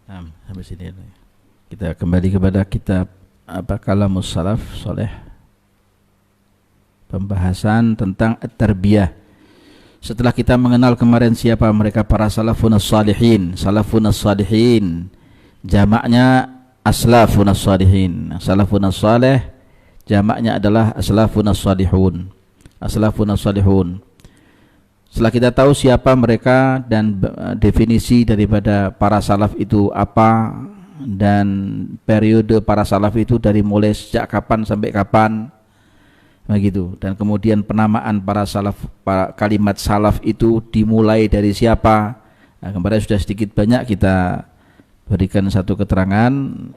Sampai sini. Kita kembali kepada kitab Kalamus Salaf Saleh. Pembahasan tentang at-tarbiyah. Setelah kita mengenal kemarin siapa mereka para salafun as-salihin. Salafun as-salihin jamaknya aslafun as-salihin. Salafun as-salih jamaknya adalah aslafun as-salihun. Aslafun as-salihun. Setelah kita tahu siapa mereka dan definisi daripada para salaf itu apa, dan periode para salaf itu dari mulai sejak kapan sampai kapan, begitu. Dan kemudian penamaan para salaf, kalimat salaf itu dimulai dari siapa. Nah, kemarin sudah sedikit banyak kita berikan satu keterangan,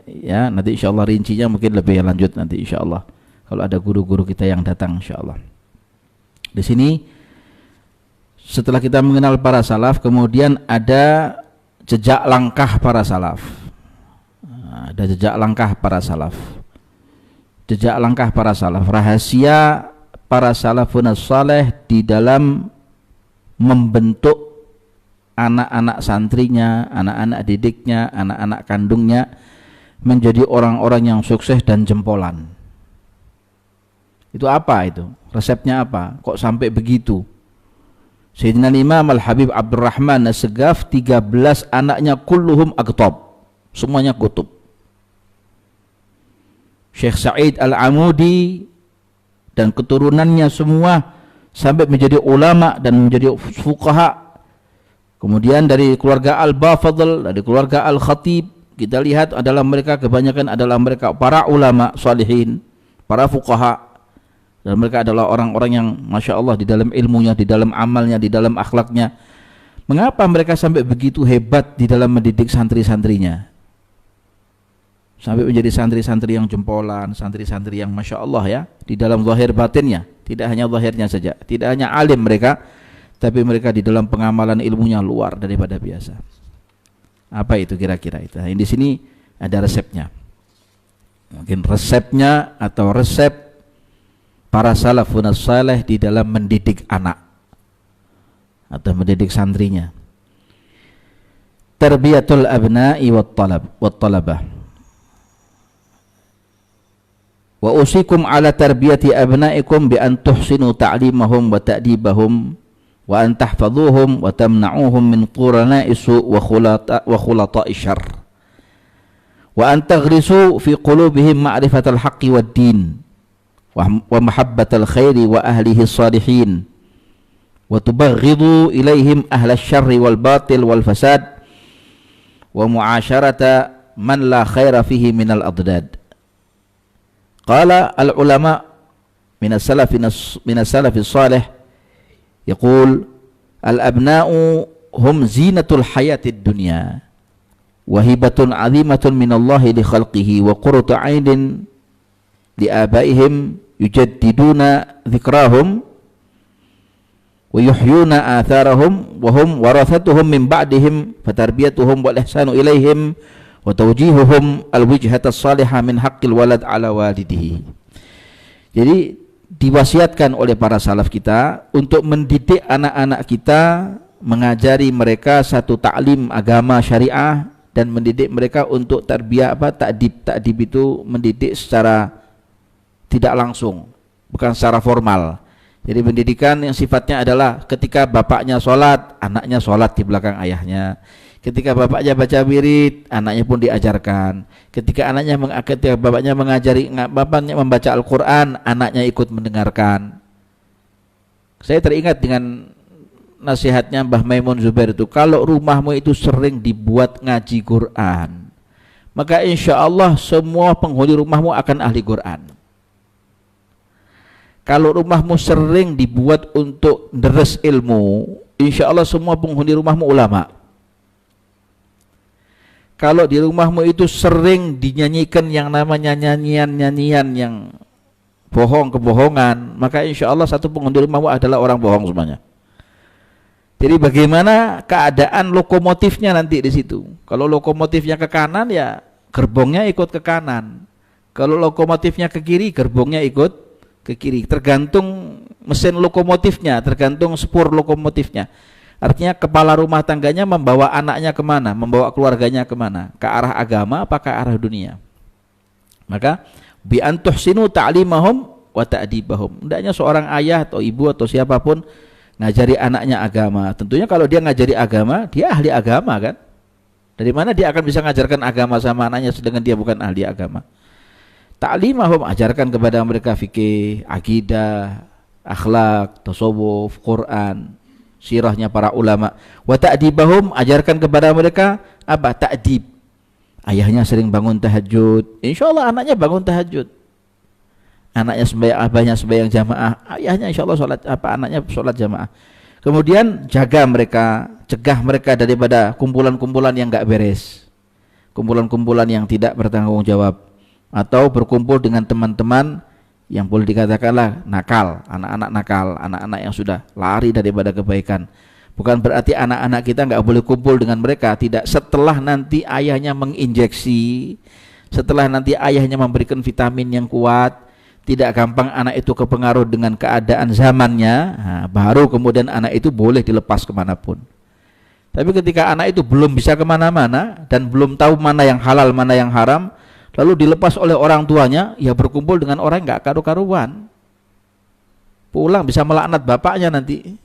ya. Nanti insyaallah rincinya mungkin lebih lanjut nanti insyaallah kalau ada guru-guru kita yang datang insyaallah. Di sini setelah kita mengenal para salaf, kemudian ada jejak langkah para salaf. Ada jejak langkah para salaf. Jejak langkah para salaf. Rahasia para salafun saleh di dalam membentuk anak-anak santrinya, anak-anak didiknya, anak-anak kandungnya menjadi orang-orang yang sukses dan jempolan. Itu apa itu? Resepnya apa? Kok sampai begitu? Sayyidina Imam Al-Habib Abdurrahman As-Segaf 13 anaknya kulluhum aqtab, semuanya kutub. Syekh Sa'id Al-Amudi dan keturunannya semua sampai menjadi ulama dan menjadi fuqaha. Kemudian dari keluarga Al-Bafadl, dari keluarga Al-Khatib, kita lihat adalah mereka kebanyakan adalah mereka para ulama salihin, para fuqaha. Dan mereka adalah orang-orang yang Masya Allah di dalam ilmunya, di dalam amalnya, di dalam akhlaknya. Mengapa mereka sampai begitu hebat di dalam mendidik santri-santrinya? Sampai menjadi santri-santri yang jempolan, santri-santri yang Masya Allah ya, di dalam zahir batinnya. Tidak hanya zahirnya saja, tidak hanya alim mereka, tapi mereka di dalam pengamalan ilmunya luar daripada biasa. Apa itu kira-kira itu? Nah, di sini ada resepnya. Mungkin resepnya atau resep para salafun salih di dalam mendidik anak atau mendidik santrinya. Tarbiyatul abna'i wat talabah. Wa usikum ala tarbiyati abna'ikum bi an tuhsinu ta'limahum wa ta'dibahum wa an tahfazuhum wa tamna'uhum min qurana'i su' wa khulata'i syarr wa an taghrisu fi qulubihim ma'rifatal haqqi wad din wa mahabbatal khairi wa ahlihi salihin wa tubaghidu ilaihim ahla syarri wal batil wal fasad wa mu'asyarata man la khaira fihi minal adad. Qala al ulama min as-salafis salih yaqul al abna'u hum zinatul hayatid dunya wa hibatun 'azimatun min Allah li khalqihi wa qurratu 'ainin li abaihim yujaddiduna dzikrahum wa yuhyuna atharahum wa hum warathatuhum min ba'dihim fatarbiyatuhum wal ihsanu ilaihim wa tawjihuhum al-wijhata as-salihah min haqqil walad ala walidihi. Jadi diwasiatkan oleh para salaf kita untuk mendidik anak-anak kita, mengajari mereka satu taklim agama syariah dan mendidik mereka untuk tarbiyah ta'dib itu mendidik secara tidak langsung, bukan secara formal. Jadi pendidikan yang sifatnya adalah ketika bapaknya sholat, anaknya sholat di belakang ayahnya. Ketika bapaknya baca wirid, anaknya pun diajarkan. Ketika bapaknya bapaknya membaca Al-Quran, anaknya ikut mendengarkan. Saya teringat dengan nasihatnya Mbah Maimun Zubair itu, kalau rumahmu itu sering dibuat ngaji Quran, maka insya Allah semua penghuni rumahmu akan ahli Quran. Kalau rumahmu sering dibuat untuk deres ilmu, insya Allah semua penghuni rumahmu ulama. Kalau di rumahmu itu sering dinyanyikan yang namanya nyanyian-nyanyian yang kebohongan, maka insya Allah satu penghuni rumahmu adalah orang bohong semuanya. Jadi bagaimana keadaan lokomotifnya nanti di situ? Kalau lokomotifnya ke kanan, ya gerbongnya ikut ke kanan. Kalau lokomotifnya ke kiri, gerbongnya ikut ke kiri, tergantung mesin lokomotifnya, tergantung spur lokomotifnya. Artinya kepala rumah tangganya membawa anaknya kemana, membawa keluarganya kemana, ke arah agama apa ke arah dunia. Maka bi antuhsinu ta'limahum wa ta'dibahum. Hendaknya seorang ayah atau ibu atau siapapun ngajari anaknya agama. Tentunya kalau dia ngajari agama, dia ahli agama kan. Dari mana dia akan bisa mengajarkan agama sama anaknya sedangkan dia bukan ahli agama? Ta'limahum, ajarkan kepada mereka fikih, akidah, akhlak, tasawuf, Quran, sirahnya para ulama. Wa ta'dibahum, ajarkan kepada mereka apa? Ta'dib. Ayahnya sering bangun tahajud, insyaallah anaknya bangun tahajud. Anaknya sembahyang, abahnya sembahyang jamaah, ayahnya insyaallah salat anaknya salat jamaah. Kemudian jaga mereka, cegah mereka daripada kumpulan-kumpulan yang enggak beres. Kumpulan-kumpulan yang tidak bertanggung jawab atau berkumpul dengan teman-teman yang boleh dikatakanlah nakal, anak-anak nakal, anak-anak yang sudah lari daripada kebaikan. Bukan berarti anak-anak kita enggak boleh kumpul dengan mereka, tidak. Setelah nanti ayahnya menginjeksi, setelah nanti ayahnya memberikan vitamin yang kuat, tidak gampang anak itu kepengaruh dengan keadaan zamannya, nah, baru kemudian anak itu boleh dilepas kemanapun. Tapi ketika anak itu belum bisa kemana-mana dan belum tahu mana yang halal, mana yang haram, lalu dilepas oleh orang tuanya, ya berkumpul dengan orang yang gak karu-karuan. Pulang bisa melaknat bapaknya nanti.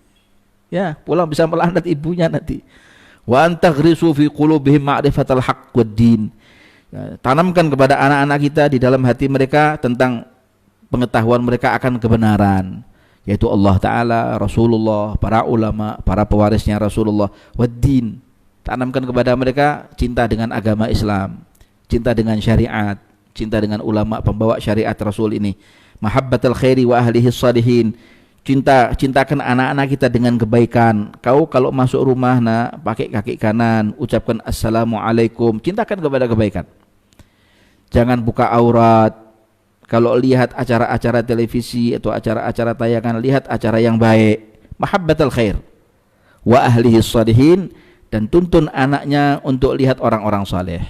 Ya, pulang bisa melaknat ibunya nanti. Wa antaghrisu fi qulubihim ma'rifatal haqq wad din. Ya, tanamkan kepada anak-anak kita di dalam hati mereka tentang pengetahuan mereka akan kebenaran, yaitu Allah Ta'ala, Rasulullah, para ulama, para pewarisnya Rasulullah, wad-din. Tanamkan kepada mereka cinta dengan agama Islam, cinta dengan syariat, cinta dengan ulama pembawa syariat Rasul ini, mahabbatul khairi wa ahlihi salihin. Cintakan anak-anak kita dengan kebaikan. Kau kalau masuk rumah nak pakai kaki kanan, ucapkan assalamualaikum, cintakan kepada kebaikan. Jangan buka aurat. Kalau lihat acara-acara televisi atau acara-acara tayangan, lihat acara yang baik. Mahabbatul khair wa ahlihi salihin, dan tuntun anaknya untuk lihat orang-orang saleh.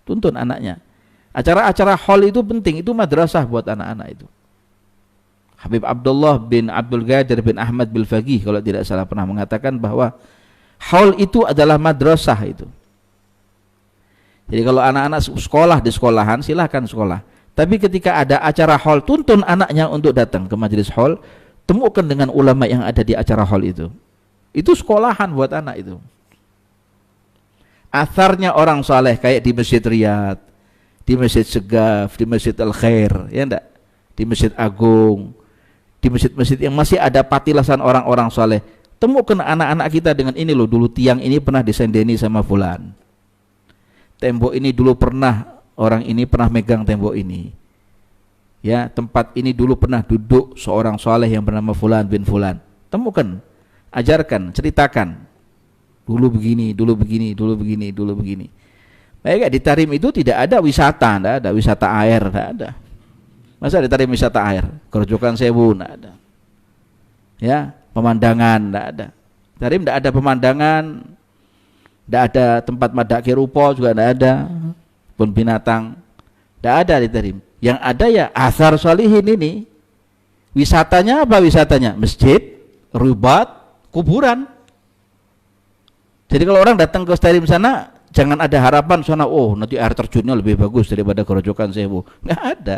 Tuntun anaknya. Acara-acara hall itu penting, itu madrasah buat anak-anak itu. Habib Abdullah bin Abdul Qadir bin Ahmad bil Faqih kalau tidak salah pernah mengatakan bahwa hall itu adalah madrasah itu. Jadi kalau anak-anak sekolah di sekolahan, silahkan sekolah. Tapi ketika ada acara hall, tuntun anaknya untuk datang ke majelis hall, temukan dengan ulama yang ada di acara hall itu. Itu sekolahan buat anak itu. Atharnya orang saleh kayak di Masjid Riyadh, di Masjid Segaf, di Masjid Al-Khair, ya enggak? Di Masjid Agung, di masjid-masjid yang masih ada patilasan orang-orang saleh. Temukan anak-anak kita dengan ini loh, dulu tiang ini pernah disendeni sama fulan. Tembok ini dulu pernah, orang ini pernah megang tembok ini. Ya, tempat ini dulu pernah duduk seorang saleh yang bernama fulan bin fulan. Temukan, ajarkan, ceritakan. Dulu begini, dulu begini, dulu begini, dulu begini. Baik, di Tarim itu tidak ada wisata, tidak ada wisata air, tidak ada. Masa di Tarim wisata air? Kerojokan Sewu, tidak ada. Ya, pemandangan, tidak ada. Tarim tidak ada pemandangan, tidak ada tempat madaki rupa juga tidak ada. Pun binatang tidak ada di Tarim. Yang ada ya athar sholihin ini. Wisatanya apa wisatanya? Masjid, rubat, kuburan. Jadi kalau orang datang ke Tarim sana, jangan ada harapan sana, oh nanti air terjunnya lebih bagus daripada Kerojokan Sewu. Nggak ada.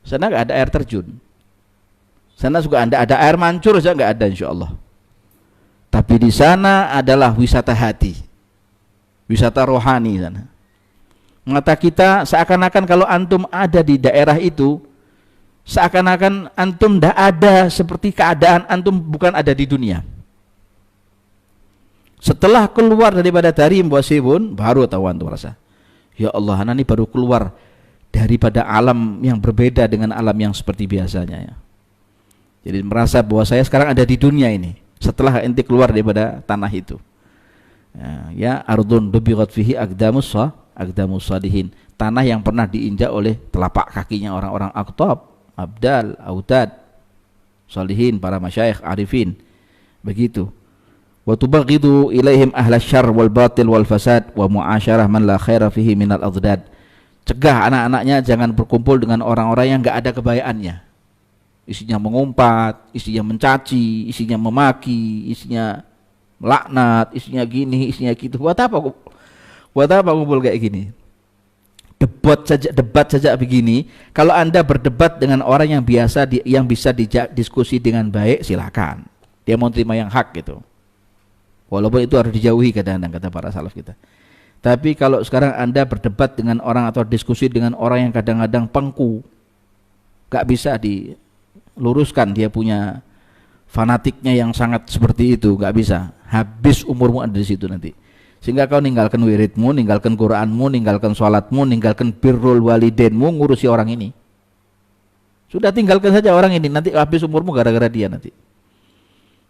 Sana nggak ada air terjun. Sana juga ada air mancur saja nggak ada insya Allah. Tapi di sana adalah wisata hati, wisata rohani sana. Mata kita seakan-akan kalau antum ada di daerah itu, seakan-akan antum tidak ada, seperti keadaan antum bukan ada di dunia. Setelah keluar daripada Tarim Bosibun, baru tahu antum rasa, ya Allah, anak ini baru keluar daripada alam yang berbeda dengan alam yang seperti biasanya ya. Jadi merasa bahwa saya sekarang ada di dunia ini setelah ente keluar daripada tanah itu. Ya, ardun dubighat fihi aqdamus salihin, tanah yang pernah diinjak oleh telapak kakinya orang-orang aqtab, abdal, autad, salihin, para masyayikh, arifin. Begitu. Wa tubaghidu ilaihim ahla syarr wal batil wal fasad wa mu'asyarah man la khaira fihi minal adad. Cegah anak-anaknya jangan berkumpul dengan orang-orang yang enggak ada kebaikannya. Isinya mengumpat, isinya mencaci, isinya memaki, isinya laknat, isinya gini, isinya gitu. Buat apa? Buat apa ngumpul kayak gini? Debat saja begini. Kalau Anda berdebat dengan orang yang biasa yang bisa diskusi dengan baik, silakan. Dia mau terima yang hak gitu. Walaupun itu harus dijauhi kadang-kadang, kata para salaf kita. Tapi kalau sekarang Anda berdebat dengan orang atau diskusi dengan orang yang kadang-kadang pengku, gak bisa diluruskan, dia punya fanatiknya yang sangat seperti itu, gak bisa. Habis umurmu ada di situ nanti. Sehingga kau ninggalkan wiridmu, ninggalkan Quranmu, ninggalkan sholatmu, ninggalkan birrul walidainmu, ngurusi orang ini. Sudah tinggalkan saja orang ini, nanti habis umurmu gara-gara dia nanti.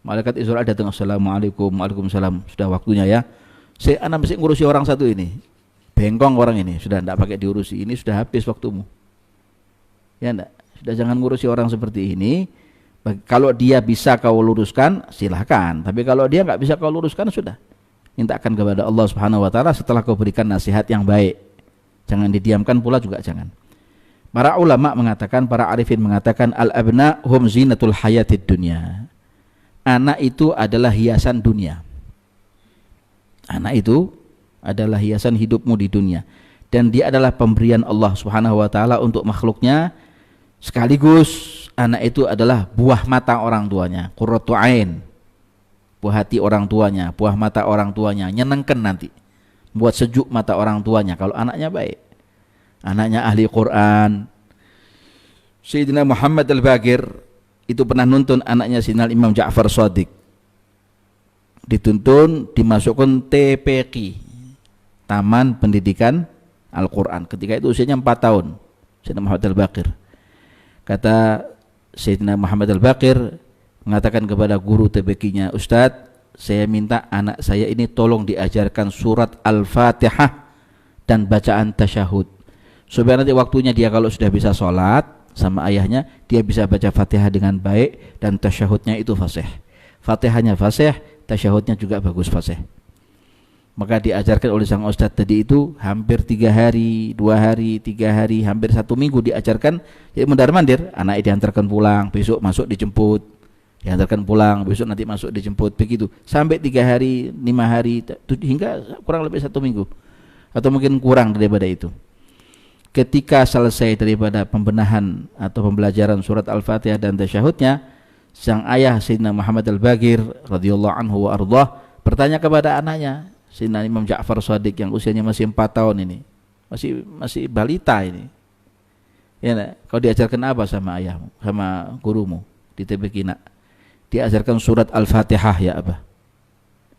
Malaikat Israel datang, assalamualaikum, waalaikumsalam, sudah waktunya ya. Anak mesti ngurusi orang satu ini, bengkong orang ini, sudah tidak pakai diurusi, ini sudah habis waktumu. Ya enggak, sudah jangan ngurusi orang seperti ini. Kalau dia bisa kau luruskan, silahkan. Tapi kalau dia nggak bisa kau luruskan, sudah. Mintakan kepada Allah Subhanahu Wa Taala setelah kau berikan nasihat yang baik. Jangan didiamkan pula juga jangan. Para ulama mengatakan, para arifin mengatakan, al-abna hum zinatul hayatid dunya. Anak itu adalah hiasan dunia. Anak itu adalah hiasan hidupmu di dunia, dan dia adalah pemberian Allah Subhanahu Wa Taala untuk makhluknya. Sekaligus anak itu adalah buah mata orang tuanya, qurratu ain, buah hati orang tuanya, buah mata orang tuanya, nyenengkan nanti, buat sejuk mata orang tuanya kalau anaknya baik, anaknya ahli Quran. Sayyidina Muhammad Al-Baqir itu pernah nuntun anaknya Sayyidina Imam Ja'far Shadiq, dituntun dimasukkan TPQ, Taman Pendidikan Al-Quran. Ketika itu usianya 4 tahun Sayyidina Muhammad Al-Baqir. Kata Sayyidina Muhammad Al-Baqir mengatakan kepada guru TPQ-nya, Ustadz, saya minta anak saya ini tolong diajarkan surat Al-Fatihah dan bacaan tasyahud, supaya nanti waktunya dia kalau sudah bisa sholat sama ayahnya, dia bisa baca Fatihah dengan baik dan tasyahudnya itu fasih. Fatihahnya fasih, tasyahudnya juga bagus fasih. Maka diajarkan oleh sang ustadz tadi itu hampir 3 hari, 2 hari, 3 hari, hampir 1 minggu diajarkan. Jadi mundar-mandir, anaknya diantarkan pulang, besok masuk dijemput, diantarkan pulang, besok nanti masuk dijemput, begitu sampai 3 hari, 5 hari, hingga kurang lebih 1 minggu atau mungkin kurang daripada itu. Ketika selesai daripada pembenahan atau pembelajaran surat Al-Fatihah dan tasyahudnya, sang ayah Sayyidina Muhammad Al-Baqir radhiyallahu anhu wa ardhah bertanya kepada anaknya Sayyidina Imam Ja'far Shadiq yang usianya masih 4 tahun ini, masih balita ini. Ya, kau diajarkan apa sama ayahmu, sama gurumu di TPQ nak? Diajarkan surat Al-Fatihah ya Abah,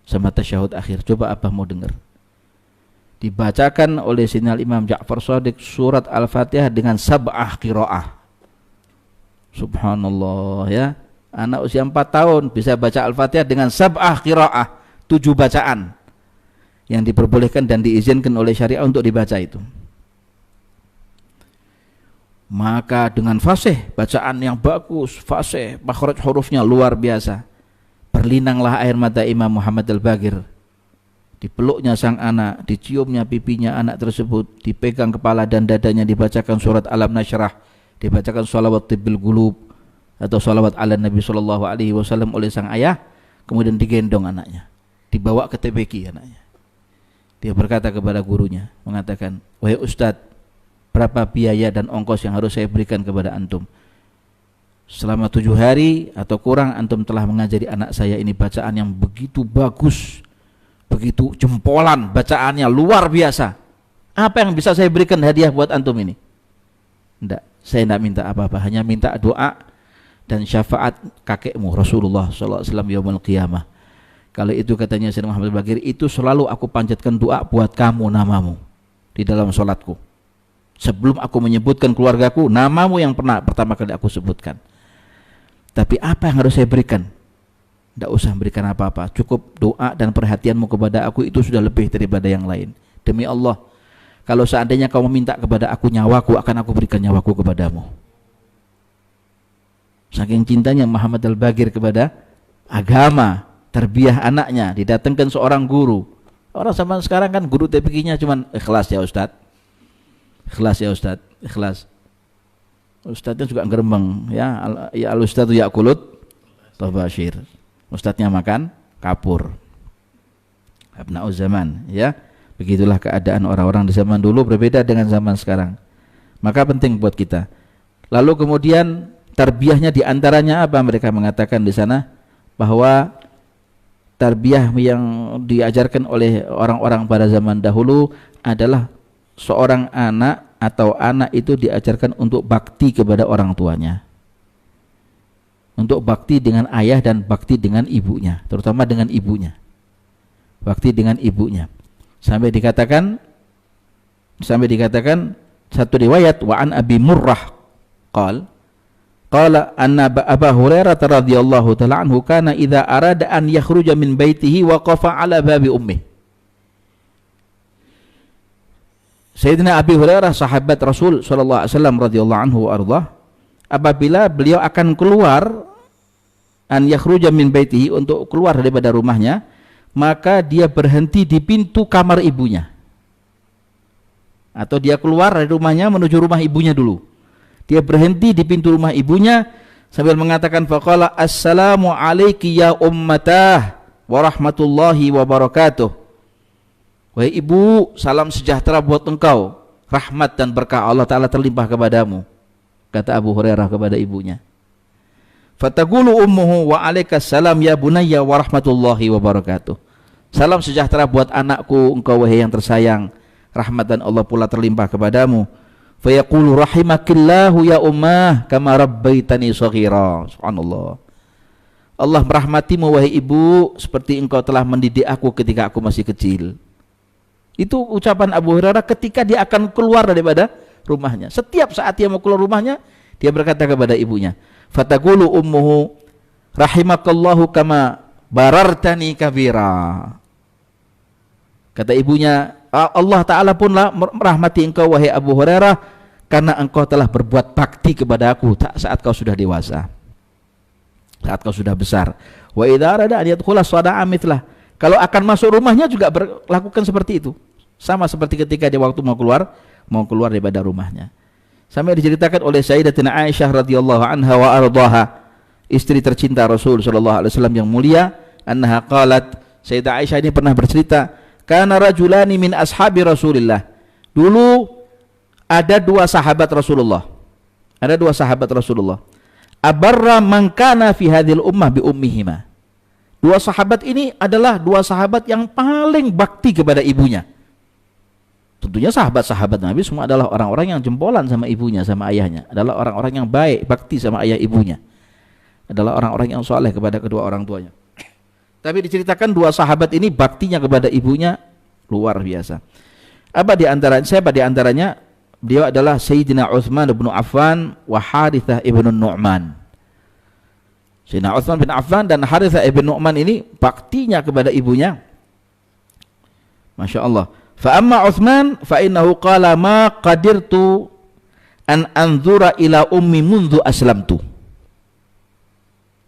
sama tasyahud akhir. Coba Abah mau dengar. Dibacakan oleh Sayyidina Imam Ja'far Shadiq surat Al-Fatihah dengan sab'ah qiraah. Subhanallah ya. Anak usia 4 tahun bisa baca Al-Fatihah dengan sab'ah qiraah, 7 bacaan yang diperbolehkan dan diizinkan oleh syariat untuk dibaca itu. Maka dengan fasih, bacaan yang bagus, fasih, makhraj hurufnya luar biasa, berlinanglah air mata Imam Muhammad Al-Baqir. Dipeluknya sang anak, diciumnya pipinya anak tersebut, dipegang kepala dan dadanya, dibacakan surat Alam Nashrah, dibacakan sholawat tibbil qulub atau sholawat ala Nabi SAW oleh sang ayah. Kemudian digendong anaknya, dibawa ke TPQ anaknya. Dia berkata kepada gurunya, mengatakan, wahai Ustadz, berapa biaya dan ongkos yang harus saya berikan kepada antum? Selama 7 hari atau kurang antum telah mengajari anak saya ini bacaan yang begitu bagus, begitu jempolan, bacaannya luar biasa. Apa yang bisa saya berikan hadiah buat antum ini? Tidak, saya tidak minta apa-apa, hanya minta doa dan syafaat kakekmu Rasulullah SAW yaumul qiyamah. Kalau itu katanya Sayyidina Muhammad Al-Baqir, itu selalu aku panjatkan doa buat kamu, namamu di dalam sholatku. Sebelum aku menyebutkan keluargaku, namamu yang pertama kali aku sebutkan. Tapi apa yang harus saya berikan? Tidak usah berikan apa-apa, cukup doa dan perhatianmu kepada aku, itu sudah lebih daripada yang lain. Demi Allah, kalau seandainya kau meminta kepada aku nyawaku, akan aku berikan nyawaku kepadamu. Saking cintanya Muhammad Al-Baqir kepada agama, terbiah anaknya, didatangkan seorang guru. Orang zaman sekarang kan guru TPQ-nya cuman ikhlas ya Ustadz, ikhlas ya Ustadz, ikhlas. Ustadznya juga ngerembeng ya, al-ustadzu yakulut tabashir. Ustadznya makan kapur. Abnauz zaman, ya. Begitulah keadaan orang-orang di zaman dulu, berbeda dengan zaman sekarang. Maka penting buat kita. Lalu kemudian tarbiyahnya diantaranya apa? Mereka mengatakan di sana bahwa tarbiyah yang diajarkan oleh orang-orang pada zaman dahulu adalah seorang anak atau anak itu diajarkan untuk bakti kepada orang tuanya, untuk bakti dengan ayah dan bakti dengan ibunya, terutama dengan ibunya, bakti dengan ibunya. Sampai dikatakan satu riwayat, wa an Abi Murrah qala anna Abu Hurairah radhiyallahu ta'ala anhu kana idza arada an yakhruja min baitihi waqafa ala babi ummih. Sayyidina Abi Hurairah sahabat Rasul sallallahu alaihi wasallam radhiyallahu anhu wa ardhah, apabila beliau akan keluar an yakhruja min baitihi, untuk keluar daripada rumahnya, maka dia berhenti di pintu kamar ibunya, atau dia keluar dari rumahnya menuju rumah ibunya dulu. Dia berhenti di pintu rumah ibunya sambil mengatakan faqala assalamu alayki ya ummatah wa rahmatullahi wa barakatuh. Wahai ibu, salam sejahtera buat engkau, rahmat dan berkah Allah Ta'ala terlimpah kepadamu, kata Abu Hurairah kepada ibunya. Fataqulu ummuhu wa alaikas salam ya bunayya wa rahmatullahi wa barakatuh. Salam sejahtera buat anakku, engkau wahai yang tersayang, rahmat dan Allah pula terlimpah kepadamu. Fayaqulu rahimakillahu ya ummah kama rabbaitani shaghira. Subhanallah. Allah merahmatimu wahai ibu, seperti engkau telah mendidik aku ketika aku masih kecil. Itu ucapan Abu Hurairah ketika dia akan keluar daripada rumahnya. Setiap saat dia mau keluar rumahnya, dia berkata kepada ibunya, fataqulu ummuhu rahimakallahu kama barartani kabira. Kata ibunya, Allah Ta'ala punlah merahmati engkau wahai Abu Hurairah, karena engkau telah berbuat bakti kepada aku saat kau sudah dewasa, saat kau sudah besar. Wa idza arada an yadkhula sada'a mithlah. Kalau akan masuk rumahnya juga lakukan seperti itu, sama seperti ketika dia waktu mau keluar daripada rumahnya. Sampai diceritakan oleh Sayyidatina Aisyah radhiyallahu anha wa ardhaha, istri tercinta Rasul sallallahu alaihi wasallam yang mulia, annaha qalat, Sayyidah Aisyah ini pernah bercerita, kana rajulani min ashabi Rasulillah. Dulu ada dua sahabat Rasulullah. Abarra man kana fi hadhil ummah bi ummihima. Dua sahabat ini adalah dua sahabat yang paling bakti kepada ibunya. Tentunya sahabat-sahabat Nabi semua adalah orang-orang yang jempolan sama ibunya, sama ayahnya. Adalah orang-orang yang baik, bakti sama ayah ibunya. Adalah orang-orang yang soleh kepada kedua orang tuanya. Tapi diceritakan dua sahabat ini baktinya kepada ibunya luar biasa. Siapa di antaranya? Dia adalah Sayyidina Utsman bin Affan wa Harithah ibn Nu'man. Sayyidina Utsman bin Affan dan Harithah ibn Nu'man ini baktinya kepada ibunya, Masya Allah. Fa amma Utsman fa innahu qala ma qadirtu an anzura ila ummi mundu aslamtu.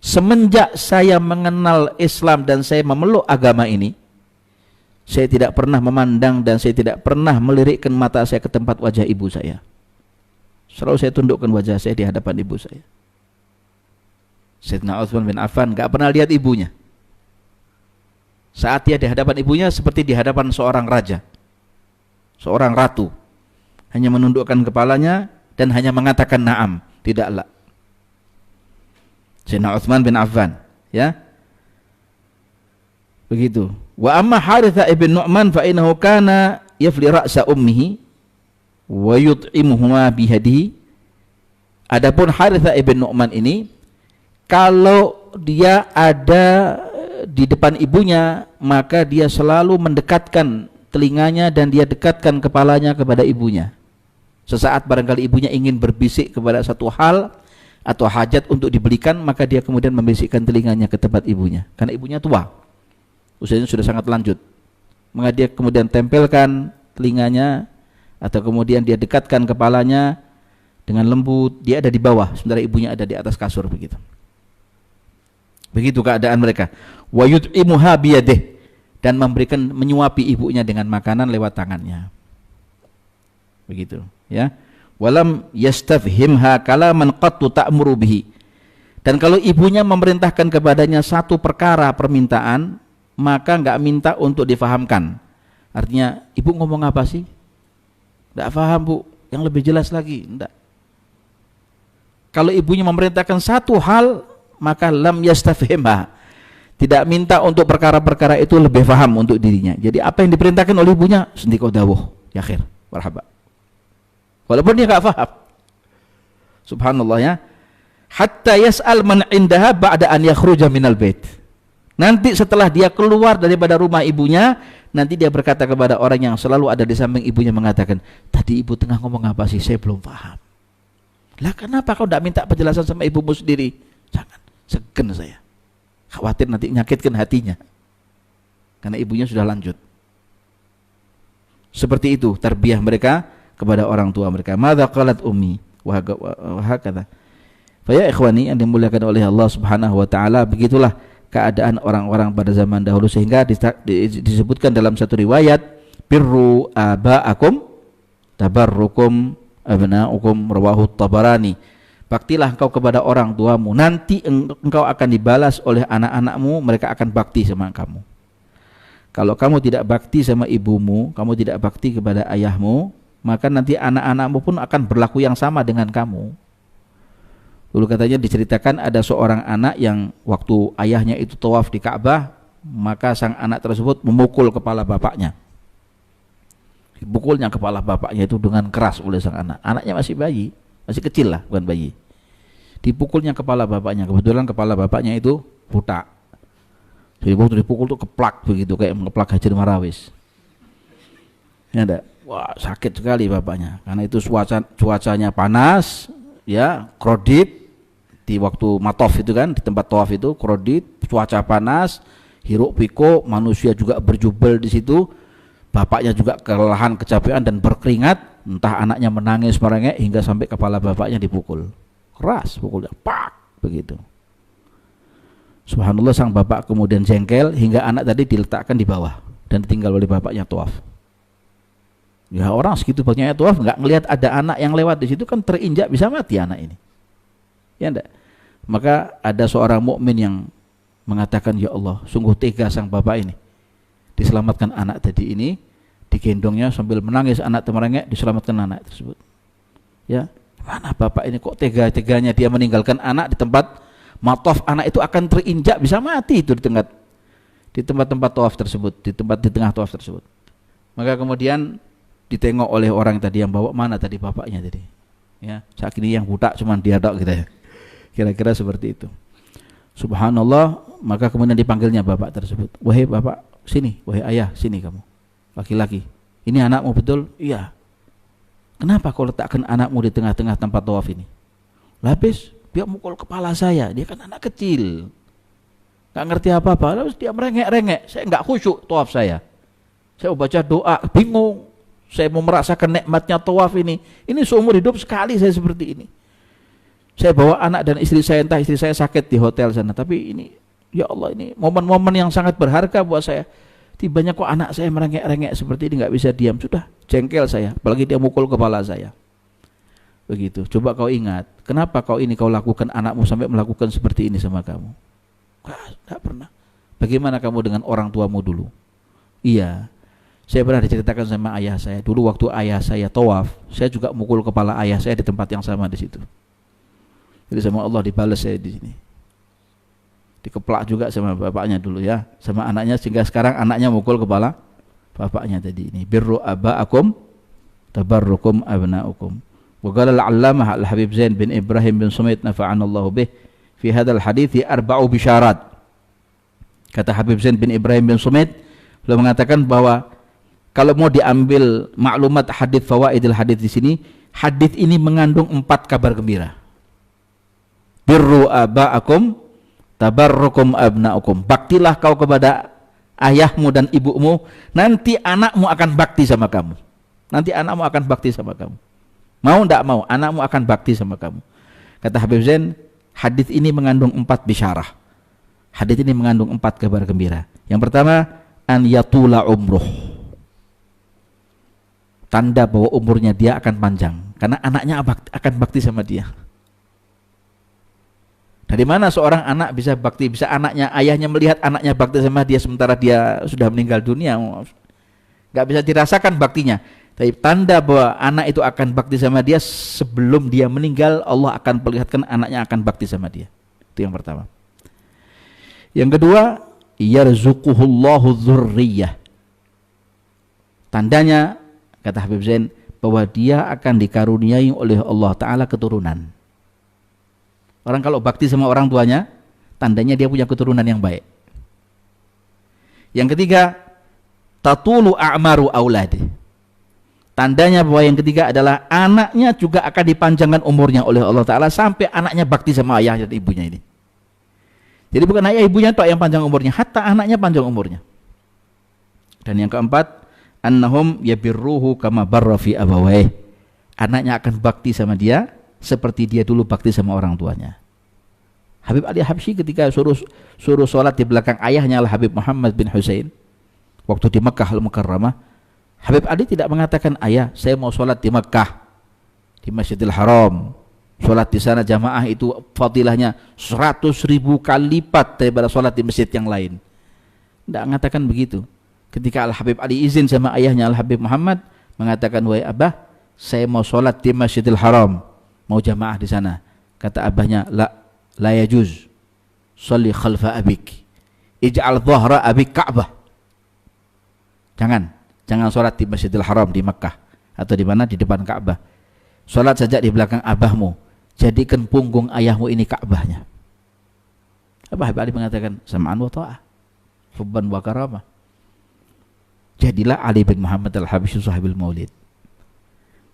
Semenjak saya mengenal Islam dan saya memeluk agama ini, saya tidak pernah memandang dan saya tidak pernah melirikkan mata saya ke tempat wajah ibu saya. Selalu saya tundukkan wajah saya di hadapan ibu saya. Sayyidina Utsman bin Affan gak pernah lihat ibunya. Saat dia di hadapan ibunya seperti di hadapan seorang raja, seorang ratu, hanya menundukkan kepalanya dan hanya mengatakan na'am, tidaklah. Sayyidina Utsman bin Affan, ya. Begitu. Wa amma Harithah ibn Nu'man fa innahu kana yafli ra'sa ummihi wa yut'imuhuma bihadihi. Adapun Harithah ibn Nu'man ini, kalau dia ada di depan ibunya, maka dia selalu mendekatkan telinganya dan dia dekatkan kepalanya kepada ibunya. Sesaat barangkali ibunya ingin berbisik kepada satu hal atau hajat untuk dibelikan, maka dia kemudian membisikkan telinganya ke tempat ibunya. Karena ibunya tua, usianya sudah sangat lanjut, maka dia kemudian tempelkan telinganya atau kemudian dia dekatkan kepalanya dengan lembut. Dia ada di bawah sementara ibunya ada di atas kasur, begitu. Begitu keadaan mereka. Wa yut'imuha biyadih, dan memberikan, menyuapi ibunya dengan makanan lewat tangannya. Begitu, ya. Walam yastafhimha kalaman qattu ta'muru bihi. Dan kalau ibunya memerintahkan kepadanya satu perkara permintaan, maka nggak minta untuk difahamkan. Artinya, ibu ngomong apa sih? Nggak paham bu, yang lebih jelas lagi. Enggak. Kalau ibunya memerintahkan satu hal, maka lam yastafhimha, tidak minta untuk perkara-perkara itu lebih paham untuk dirinya. Jadi apa yang diperintahkan oleh ibunya, sendiko dawuh, ya akhir, marhaba. Walaupun dia nggak paham. Subhanallah ya. Hatta yas'al man indaha ba'da an yakhruja minal bait. Nanti setelah dia keluar daripada rumah ibunya, nanti dia berkata kepada orang yang selalu ada di samping ibunya, mengatakan, tadi ibu tengah ngomong apa sih, saya belum paham. Lah kenapa kau tidak minta penjelasan sama ibumu sendiri? Jangan, segen saya, khawatir nanti menyakitkan hatinya, karena ibunya sudah lanjut. Seperti itu tarbiyah mereka kepada orang tua mereka. Madza qalat ummi wa hakadha. Fa ya ikhwani yang dimuliakan oleh Allah Subhanahu wa taala, begitulah keadaan orang-orang pada zaman dahulu, sehingga disebutkan dalam satu riwayat, birru aba'akum tabarrukum abna'ukum, rawahu Tabarani. Baktilah engkau kepada orang tuamu, nanti engkau akan dibalas oleh anak-anakmu, mereka akan bakti sama kamu. Kalau kamu tidak bakti sama ibumu, kamu tidak bakti kepada ayahmu, maka nanti anak-anakmu pun akan berlaku yang sama dengan kamu. Dulu katanya diceritakan ada seorang anak yang waktu ayahnya itu tawaf di Ka'bah, maka sang anak tersebut memukul kepala bapaknya. Dipukulnya kepala bapaknya itu dengan keras oleh sang anak. Anaknya masih bayi, masih kecil lah, bukan bayi. Dipukulnya kepala bapaknya. Kebetulan kepala bapaknya itu buta. Jadi waktu dipukul tuh keplak begitu, kayak mengeplak Hajar Marawis. Ya enggak? Wah, sakit sekali bapaknya. Karena itu cuacanya panas, ya, krodit di waktu matof itu kan, di tempat tawaf itu krodit, cuaca panas, hiruk pikuk, manusia juga berjubel di situ. Bapaknya juga kelelahan, kecapean dan berkeringat, entah anaknya menangis merengek hingga sampai kepala bapaknya dipukul. Keras pukulnya, pak, begitu. Subhanallah, sang bapak kemudian jengkel hingga anak tadi diletakkan di bawah dan ditinggal oleh bapaknya tawaf. Ya, orang segitu banyaknya tawaf nggak ngelihat ada anak yang lewat di situ, kan terinjak bisa mati anak ini. Ya enggak? Maka ada seorang mukmin yang mengatakan, ya Allah, sungguh tega sang bapak ini. Diselamatkan anak tadi ini, digendongnya sambil menangis, anak merengek, diselamatkan anak tersebut. Ya, mana bapak ini kok tega-teganya dia meninggalkan anak di tempat matof, anak itu akan terinjak bisa mati itu di tempat-tempat tawaf tersebut, di tengah tawaf tersebut. Maka kemudian ditengok oleh orang tadi yang bawa, mana tadi bapaknya tadi. Ya, saat ini yang buta cuman dia tok gitu ya. Kira-kira seperti itu. Subhanallah, maka kemudian dipanggilnya bapak tersebut. Wahai bapak, sini, wahai ayah, sini kamu. Laki-laki. Ini anakmu betul? Iya. Kenapa kau letakkan anakmu di tengah-tengah tempat tawaf ini? Habis dia mukul kepala saya, dia kan anak kecil. Enggak ngerti apa-apa, lalu dia merengek-rengek. Saya enggak khusyuk tawaf saya. Saya mau baca doa, bingung. Saya mau merasakan nikmatnya tawaf ini. Ini seumur hidup sekali saya seperti ini. Saya bawa anak dan istri saya, entah istri saya sakit di hotel sana, tapi ini, ya Allah, ini momen-momen yang sangat berharga buat saya. Tibanya kok anak saya merengek-rengek seperti ini, nggak bisa diam, sudah jengkel saya, apalagi dia mukul kepala saya. Begitu. Coba kau ingat, kenapa kau lakukan, anakmu sampai melakukan seperti ini sama kamu? Nggak pernah. Bagaimana kamu dengan orang tuamu dulu? Iya. Saya pernah diceritakan sama ayah saya, dulu waktu ayah saya tawaf, saya juga mukul kepala ayah saya di tempat yang sama di situ. Jadi sama Allah dibalas saya di sini. Dikeplak juga sama bapaknya dulu ya, sama anaknya, sehingga sekarang anaknya mukul kepala bapaknya tadi ini. Birru aba'akum tabarrukum abna'ukum. Wa qala al-'allamah Al-Habib Zain bin Ibrahim bin Sumait nafa'anallahu bih fi hadzal hadithi arba'u bisyarat. Kata Habib Zain bin Ibrahim bin Sumait, beliau mengatakan bahwa kalau mau diambil maklumat hadits fawaidil hadits di sini, hadits ini mengandung 4 kabar gembira. Birru aba'akum tabarrukum abna'ukum. Baktilah kau kepada ayahmu dan ibumu, nanti anakmu akan bakti sama kamu. Nanti anakmu akan bakti sama kamu. Mau enggak mau, anakmu akan bakti sama kamu. Kata Habib Zain, hadits ini mengandung 4 bisyarah. Hadits ini mengandung 4 kabar gembira. Yang pertama, an yatula umruh. Tanda bahwa umurnya dia akan panjang, karena anaknya akan bakti sama dia. Dari mana seorang anak bisa bakti, bisa ayahnya melihat anaknya bakti sama dia sementara dia sudah meninggal dunia? Nggak bisa dirasakan baktinya. Tapi tanda bahwa anak itu akan bakti sama dia sebelum dia meninggal, Allah akan perlihatkan anaknya akan bakti sama dia. Itu yang pertama. Yang kedua, yarzuquhullahu dzurriyyah. Tandanya, kata Habib Zain, bahwa dia akan dikaruniai oleh Allah Ta'ala keturunan. Orang kalau bakti sama orang tuanya, tandanya dia punya keturunan yang baik. Yang ketiga, tatulu a'maru auladi. Tandanya bahwa yang ketiga adalah anaknya juga akan dipanjangkan umurnya oleh Allah Ta'ala sampai anaknya bakti sama ayah dan ibunya ini. Jadi bukan ayah ibunya tok yang panjang umurnya, hatta anaknya panjang umurnya. Dan yang keempat, annahum yabirruhu kama barra fi abawaih. Anaknya akan bakti sama dia seperti dia dulu bakti sama orang tuanya. Habib Ali Habsyi ketika suruh sholat di belakang ayahnya Al Habib Muhammad bin Husain waktu di Mekah Al-Mukarramah, Habib Ali tidak mengatakan, ayah saya mau sholat di Mekah di Masjidil Haram, sholat di sana jamaah itu fadilahnya 100.000 kali lipat daripada sholat di masjid yang lain. Tidak mengatakan begitu. Ketika Al Habib Ali izin sama ayahnya Al Habib Muhammad, mengatakan, wahai abah, saya mau sholat di Masjidil Haram, mau jamaah di sana. Kata abahnya, la yajuz, sholli khalfa abik, ij'al dhahra abik Ka'bah. Jangan sholat di Masjidil Haram di Makkah atau di mana, di depan Ka'bah. Sholat saja di belakang abahmu, jadikan punggung ayahmu ini Ka'bahnya. Habib Ali mengatakan, sam'an wa ta'ah, hubban wa karamah. Jadilah Ali bin Muhammad Al-Habsyi Sahibul Maulid.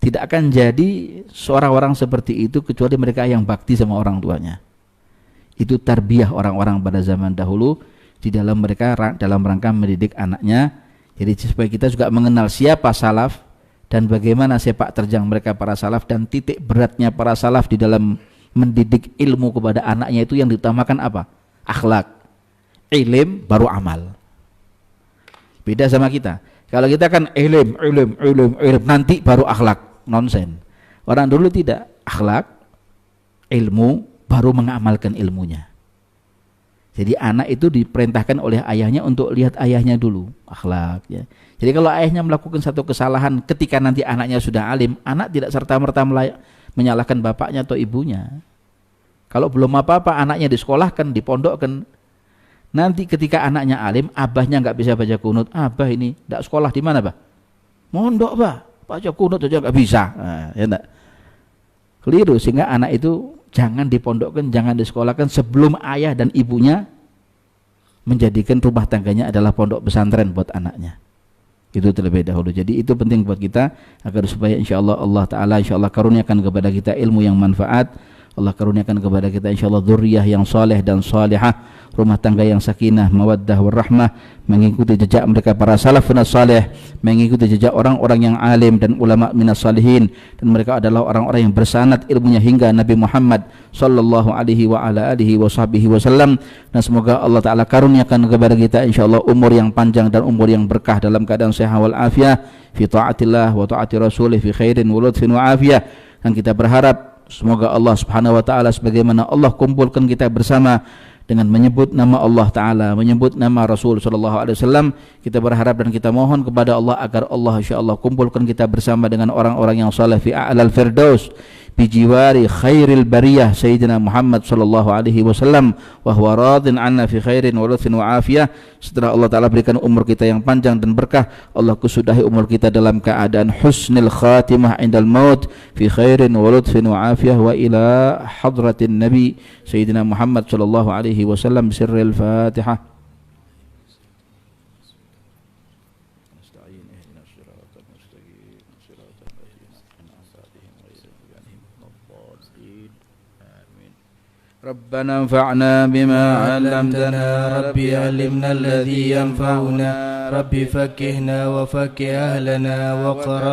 Tidak akan jadi seorang orang seperti itu kecuali mereka yang bakti sama orang tuanya. Itu tarbiyah orang-orang pada zaman dahulu di dalam mereka dalam rangka mendidik anaknya. Jadi supaya kita juga mengenal siapa salaf dan bagaimana sepak terjang mereka para salaf dan titik beratnya para salaf di dalam mendidik ilmu kepada anaknya itu yang diutamakan apa? Akhlak. Ilim baru amal. Beda sama kita. Kalau kita kan ilim nanti baru akhlak. Nonsen. Orang dulu tidak, akhlak, ilmu baru mengamalkan ilmunya. Jadi anak itu diperintahkan oleh ayahnya untuk lihat ayahnya dulu, akhlak ya. Jadi kalau ayahnya melakukan satu kesalahan ketika nanti anaknya sudah alim, anak tidak serta-merta menyalahkan bapaknya atau ibunya. Kalau belum apa-apa anaknya disekolahkan, dipondokkan. Nanti ketika anaknya alim, abahnya nggak bisa baca kunut. Abah ini nggak sekolah di mana, Bah? Mondok, Bah. Baca kunut aja nggak bisa. Nah, ya enggak? Keliru, sehingga anak itu jangan dipondokkan, jangan disekolahkan sebelum ayah dan ibunya menjadikan rumah tangganya adalah pondok pesantren buat anaknya. Itu terlebih dahulu. Jadi itu penting buat kita agar supaya insyaallah Allah Ta'ala insyaallah karuniakan kepada kita ilmu yang manfaat. Allah karuniakan kepada kita insyaallah dzurriyyah yang saleh dan salihah, rumah tangga yang sakinah, mawaddah warahmah, mengikuti jejak mereka para salafun salih, mengikuti jejak orang-orang yang alim dan ulama minas salihin, dan mereka adalah orang-orang yang bersanad ilmunya hingga Nabi Muhammad sallallahu alaihi wa ala alihi wasallam. Dan semoga Allah Ta'ala karuniakan kepada kita insyaallah umur yang panjang dan umur yang berkah dalam keadaan sehat wal afiah fi taatillah wa taati rasulih fi khairin wa lutfin wa afiyah. Dan kita berharap semoga Allah Subhanahu wa Ta'ala sebagaimana Allah kumpulkan kita bersama dengan menyebut nama Allah Ta'ala, menyebut nama Rasul sallallahu alaihi wasallam, kita berharap dan kita mohon kepada Allah agar Allah insyaallah kumpulkan kita bersama dengan orang-orang yang saleh fi a'lal firdaus bi jiwari khairil bariyah sayyidina Muhammad sallallahu alaihi wasallam wa huwa radin anna fi khairin wa lutfin wa afiyah. Setelah Allah Ta'ala berikan umur kita yang panjang dan berkah, Allah kusudahi umur kita dalam keadaan husnul khatimah indal maut fi khairin wa lutfin wa afiyah wa ila hadratin nabi sayyidina Muhammad sallallahu alaihi wasallam sirril Fatihah. ربنا انفعنا بما علمتنا ربي علمنا الذي ينفعنا ربي فكهنا وفكه أهلنا وقرأ